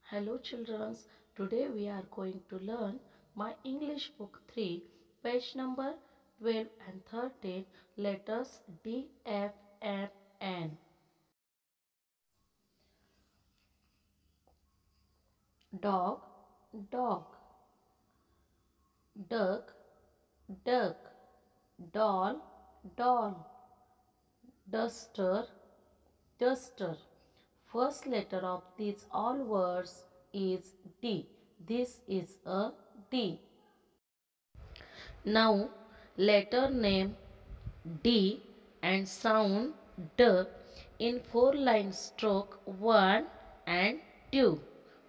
Hello children, today we are going to learn my English book 3, page number 12 and 13, letters D, F, M, N. Dog, dog. Duck, duck. Doll, doll. Duster, duster. First letter of these all words is D. This is a D. Now letter name D and sound D in 4-line stroke 1 and 2.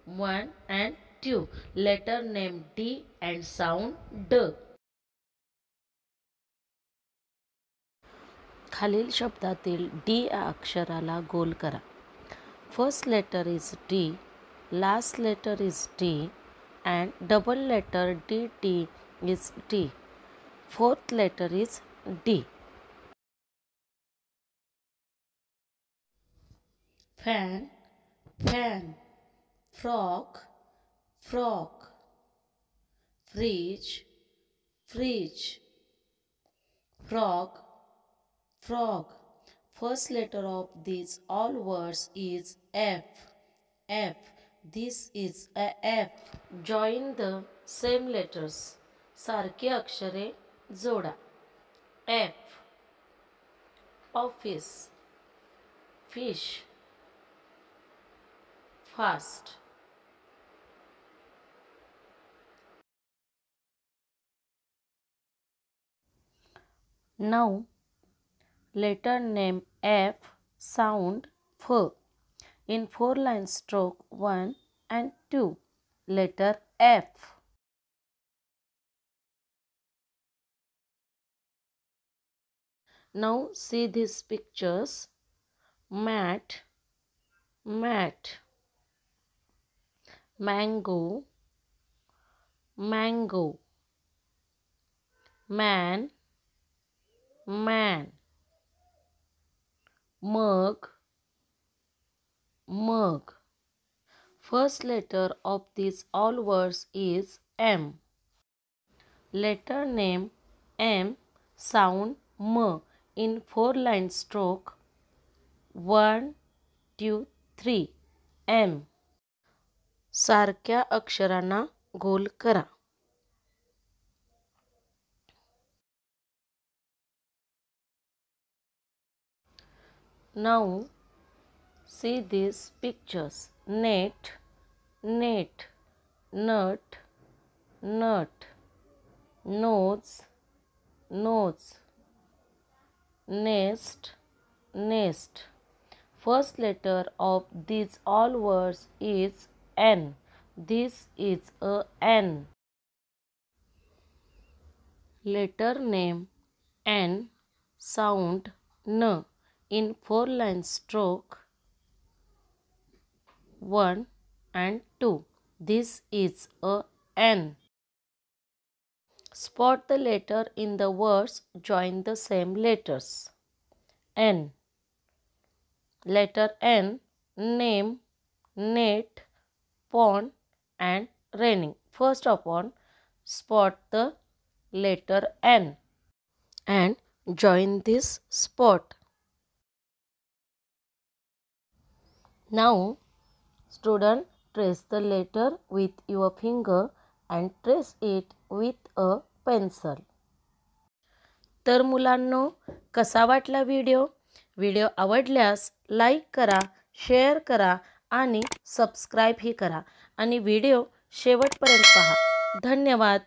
1 and 2. Letter name D and sound D. खालील शब्दातील D या अक्षराला गोल करा. First letter is D, last letter is D and double letter DT is D. Fourth letter is D. Fan, fan. Frog, frog. Fridge, fridge. Frog, frog. First letter of these all words is F. F. This is a F. Join the same letters. सारखे अक्षरे जोडा. F. Office. Fish. Fast. Now letter name F sound F in 4-line stroke 1 and 2. Letter F. Now see these pictures. Mat, mat. Mango, mango. Man, man. Mug, mug. First letter of these all words is M. Letter name M sound M in 4-line stroke 1, 2, 3. M. सारख्या अक्षरांना गोल करा. Now see these pictures. Net, net. Nut, nut. Nose, nose. Nest, nest. First letter of these all words is N. This is a N. Letter name N sound N in 4-line stroke 1 and 2. This is a N. Spot the letter in the words. Join the same letters. N. Letter N. Name, net, pond and raining. First of all, spot the letter N and join this spot. Now, student, trace the letter with your finger and trace it with a pencil. तर मुलांनो, कसा वाटला video? Video आवडल्यास like करा, share करा आणि subscribe ही करा आणि व्हिडिओ शेवटपर्यंत पहा. धन्यवाद.